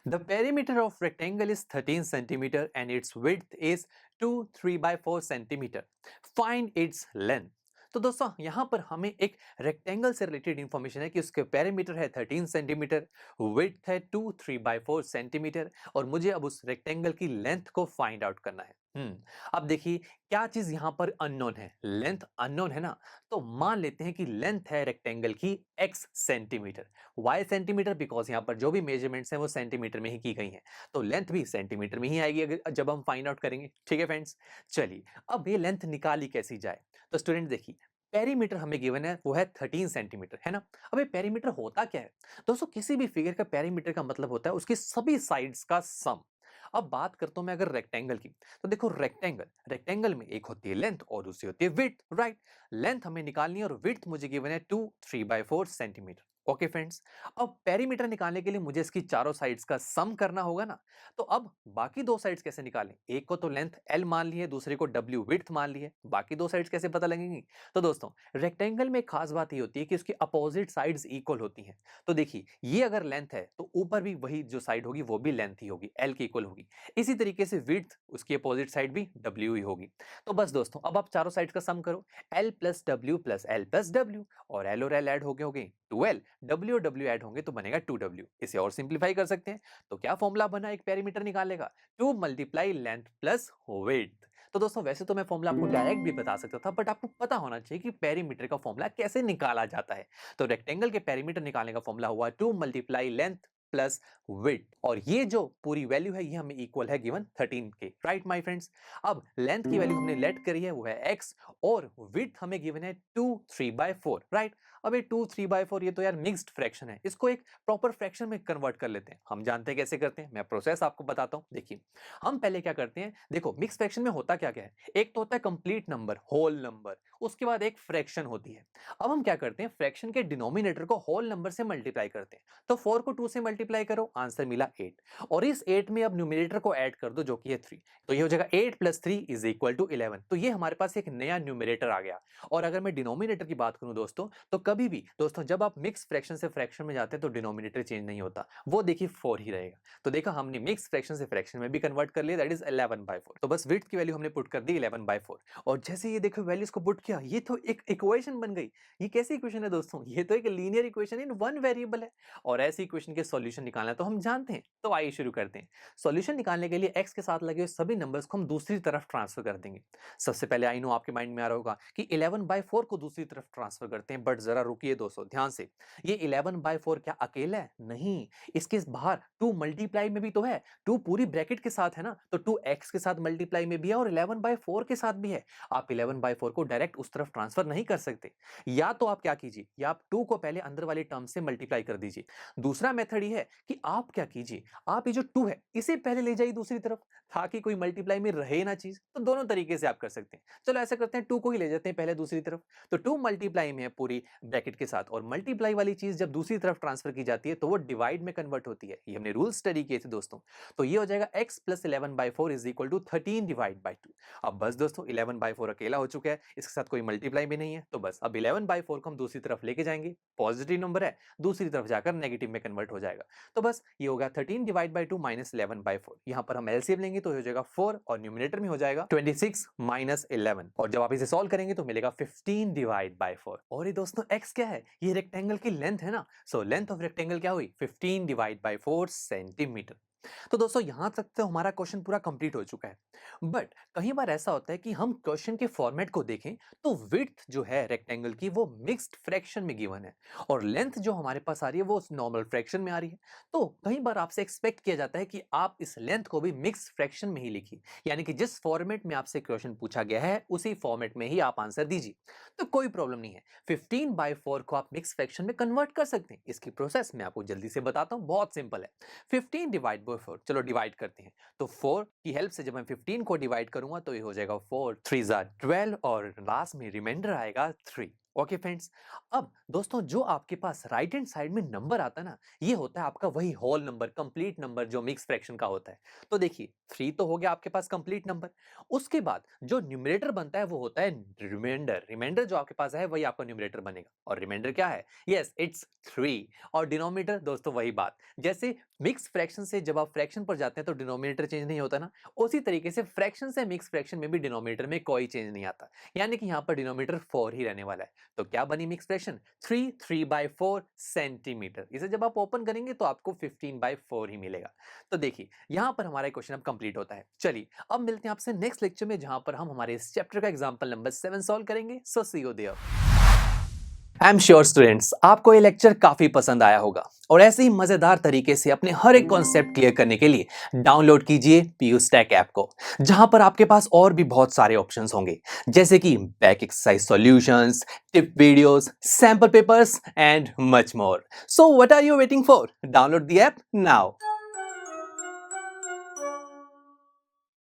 The perimeter of rectangle is 13 centimeter and its width is 2 3 by 4 centimeter. Find its length. तो दोस्तों यहाँ पर हमें एक रेक्टेंगल से रिलेटेड इंफॉर्मेशन है कि उसके पेरीमीटर है 13 सेंटीमीटर, विड्थ है 2 3 बाय 4 सेंटीमीटर और मुझे अब उस रेक्टेंगल की लेंथ को फाइंड आउट करना है। अब देखिए क्या चीज यहाँ पर अननोन है, लेंथ अननोन है ना, तो मान लेते हैं कि लेंथ है रेक्टेंगल की x centimetre, y centimetre, because यहाँ पर जो भी मेजरमेंट्स हैं वो सेंटीमीटर में ही की गई हैं, तो लेंथ भी सेंटीमीटर में ही आएगी अगर जब हम फाइंड आउट करेंगे। ठीक है फ्रेंड्स, चलिए अब ये लेंथ निकाली कैसी जाए। तो स्टूडेंट देखिए पेरीमीटर हमें गिवन है वो है 13 सेंटीमीटर, है ना। अब ये पेरीमीटर होता क्या है दोस्तों, किसी भी फिगर का पेरीमीटर का मतलब होता है उसकी सभी साइड्स का सम। अब बात करता हूं मैं अगर रेक्टेंगल की, तो देखो रेक्टेंगल रेक्टेंगल में एक होती है लेंथ और दूसरी होती है विड्थ, राइट। लेंथ हमें निकालनी है और विड्थ मुझे गिवन है 2 3 बाय 4 सेंटीमीटर। ओके फ्रेंड्स, अब पेरीमीटर निकालने के लिए मुझे इसकी चारों साइड्स का सम करना होगा ना। तो अब बाकी दो साइड्स कैसे निकालें, एक को तो लेंथ L मान ली है, दूसरे को W विड्थ मान ली है, बाकी दो साइड्स कैसे पता लगेंगी। तो दोस्तों रेक्टेंगल में खास बात ये होती है कि उसकी अपोजिट साइड्स इक्वल होती हैं। तो देखिए ये अगर लेंथ है तो ऊपर भी वही जो साइड होगी वो भी लेंथ ही होगी, L की इक्वल होगी। इसी तरीके से विड्थ उसकी अपोजिट साइड भी W ही होगी। तो बस दोस्तों अब आप चारों साइड्स का सम करो, L plus W plus L plus W, और L और L ऐड हो गए 12, W और W ऐड होंगे तो बनेगा 2W। इसे और सिंप्लीफाई कर सकते हैं, तो क्या फॉर्मूला बना एक पेरीमीटर निकालने का, 2 मल्टीप्लाई लेंथ प्लस विड्थ। तो दोस्तों वैसे तो मैं फॉर्मूला आपको डायरेक्ट भी बता सकता था, बट आपको पता होना चाहिए कि पेरीमीटर का फॉर्मूला कैसे निकाला जाता है। तो रेक्टेंगल के पेरीमीटर निकालने का फॉर्मूला हुआ 2 मल्टीप्लाई लेंथ प्लस विड्थ, और ये जो पूरी वैल्यू है ये हमें इक्वल है गिवन 13 के, राइट माय फ्रेंड्स। अब लेंथ की वैल्यू हमने लेट करी है वो है x, और विड्थ हमें गिवन है 2 3 बाय 4, राइट। अब ये 2 3 बाय 4 ये तो यार मिक्स्ड फ्रैक्शन है, इसको एक प्रॉपर फ्रैक्शन में कन्वर्ट कर लेते हैं। हम जानते हैं कैसे करते हैं, मैं प्रोसेस आपको बताता हूं। देखिए हम पहले क्या करते हैं, देखो मिक्स फ्रैक्शन में होता क्या क्या है, एक तो होता है कंप्लीट नंबर, होल नंबर, उसके बाद एक फ्रैक्शन होती है। अब हम क्या करते हैं, फ्रैक्शन के डिनोमिनेटर को होल नंबर से मल्टीप्लाई करते हैं। तो 4 को 2 से मल्टीप्लाई करो, आंसर मिला 8, और इस 8 में अब न्यूमिनेटर को ऐड कर दो जो कि है 3, तो ये हो जाएगा 8 प्लस 3 इज इक्वल टू 11। तो ये हमारे पास एक नया न्यूमिनेटर आ गया। और अगर मैं डिनोमिनेटर की बात करूं दोस्तों, तो कभी भी दोस्तों जब आप मिक्स फ्रैक्शन से फ्रैक्शन में जाते हैं तो डिनोमिनेटर चेंज नहीं होता, वो देखिए 4 ही रहेगा। तो देखा हमने मिक्स फ्रैक्शन से फ्रैक्शन में भी कन्वर्ट कर लिया, दैट इज 11/4। तो बस विड्थ की वैल्यू हमने पुट कर दी 11/4, और जैसे ये देखो वैल्यूज को पुट किया, ये तो एक इक्वेशन बन गई। ये कैसी इक्वेशन है दोस्तों, ये तो एक linear equation in one variable है। और ऐसी इक्वेशन के सॉल्यूशन निकालना तो हम जानते हैं, तो आइए शुरू करते हैं। सॉल्यूशन निकालने के लिए x के साथ लगे हुए सभी नंबर्स को हम दूसरी तरफ ट्रांसफर कर देंगे। सबसे पहले आई नो आपके माइंड में आ रहा होगा कि 11/4 को दूसरी तरफ ट्रांसफर करते हैं, बट जरा रुकिए दोस्तों ध्यान से। ये 11/4 क्या अकेला है, नहीं, इसके बाहर 2 मल्टीप्लाई में भी तो है, 2 पूरी ब्रैकेट के साथ है ना, तो 2x के साथ मल्टीप्लाई में भी है और 11/4 के साथ भी है। आप 11/4 को डायरेक्ट उस तरफ ट्रांसफर नहीं कर सकते, या तो आप क्या कीजिए, या आप 2 को पहले अंदर वाली टर्म से मल्टीप्लाई कर दीजिए। दूसरा मेथड ये है कि आप क्या कीजिए, आप ये जो 2 है इसे पहले ले जाइए दूसरी तरफ, ताकि कोई मल्टीप्लाई में रहे ना चीज। तो दोनों तरीके से आप कर सकते हैं। चलो ऐसा करते हैं, 2 को ही ले जाते हैं पहले दूसरी तरफ। तो 2 मल्टीप्लाई में है पूरी ब्रैकेट के साथ, और मल्टीप्लाई वाली चीज जब दूसरी तरफ ट्रांसफर की जाती है तो वो डिवाइड में कन्वर्ट होती है। ये हमने रूल स्टडी किए थे दोस्तों। तो ये हो जाएगा x plus 11/4 is equal to 13 divide by 2। अब बस दोस्तों 11/4 अकेला हो चुका है, इसके साथ कोई मल्टीप्लाई भी नहीं है, तो बस अब 11/4 को हम दूसरी तरफ लेके जाएंगे, पॉजिटिव नंबर है, दूसरी तरफ जाकर नेगेटिव में कन्वर्ट हो जाएगा। तो बस ये होगा 13 डिवाइड बाई 2 माइनस 11/4। यहाँ पर हम एलसीएम लेंगे तो हो जाएगा 4, और न्यूमिनेटर में हो जाएगा 26 माइनस 11, और जब आप इसे सॉल्व करेंगे तो मिलेगा 15 डिवाइड बाई 4। और ये दोस्तों x क्या है, ये रेक्टेंगल की लेंथ है ना, सो लेंथ ऑफ रेक्टेंगल क्या हुई, 15 डिवाइड बाई 4 सेंटीमीटर। तो दोस्तों यहां तक तो हमारा क्वेश्चन पूरा कंप्लीट हो चुका है, बट कई बार ऐसा होता है कि हम क्वेश्चन के फॉर्मेट को देखें तो विड्थ जो है रेक्टेंगल की वो मिक्स्ड फ्रैक्शन में गिवन है, और लेंथ जो हमारे पास आ रही है वो नॉर्मल फ्रैक्शन में आ रही है। तो कई बार आपसे एक्सपेक्ट किया जाता है कि आप इस लेंथ को भी मिक्स्ड फ्रैक्शन में ही लिखिए, यानी कि जिस फॉर्मेट में आपसे क्वेश्चन पूछा गया है उसी फॉर्मेट में ही आप आंसर दीजिए। तो कोई प्रॉब्लम नहीं है, 15/4 को आप मिक्स फ्रैक्शन में कन्वर्ट कर सकते हैं। इसकी प्रोसेस मैं आपको जल्दी से बताता हूं, बहुत सिंपल है। 15 डिवाइड बाई 4, चलो डिवाइड करते हैं। तो 4 की हेल्प से जब मैं 15 को डिवाइड करूंगा तो ये हो जाएगा 4 3 12, और लास्ट में रिमाइंडर आएगा 3। ओके फ्रेंड्स, अब दोस्तों जो आपके पास राइट हैंड साइड में नंबर आता है ना, ये होता है आपका वही होल नंबर, कंप्लीट नंबर जो मिक्स फ्रैक्शन का होता है। तो देखिए 3 तो हो गया आपके पास कंप्लीट नंबर। उसके बाद जो न्यूमरेटर बनता है वो होता है रिमाइंडर। रिमाइंडर जो आपके पास है वही आपका न्यूमरेटर बनेगा। और रिमाइंडर क्या है? Yes, it's 3। और डिनोमिनेटर दोस्तों वही बात। जैसे मिक्स फ्रैक्शन से जब आप फ्रैक्शन पर जाते हैं तो डिनोमिनेटर चेंज नहीं होता ना, उसी तरीके से फ्रैक्शन से मिक्स फ्रैक्शन में भी डिनोमिनेटर में कोई चेंज नहीं आता। यानी कि यहाँ पर डिनोमिनेटर 4 ही रहने वाला है। तो क्या बनी मिक्स फ्रैक्शन? 3/4 सेंटीमीटर। इसे जब आप ओपन करेंगे तो आपको 15/4 ही मिलेगा। तो देखिए यहां पर हमारा क्वेश्चन अब कंप्लीट होता है। चलिए अब मिलते हैं आपसे नेक्स्ट लेक्चर में, जहां पर हम हमारे इस चैप्टर का एग्जांपल नंबर 7 सॉल्व करेंगे। So see you there. I am sure students, आपको ये लेक्चर काफी पसंद आया होगा और ऐसे ही मजेदार तरीके से अपने हर एक कॉन्सेप्ट क्लियर करने के लिए डाउनलोड कीजिए पीयू स्टैक ऐप को, जहां पर आपके पास और भी बहुत सारे ऑप्शंस होंगे, जैसे कि back exercise solutions, tip videos, sample papers and much more. So what are you waiting for? Download the app now.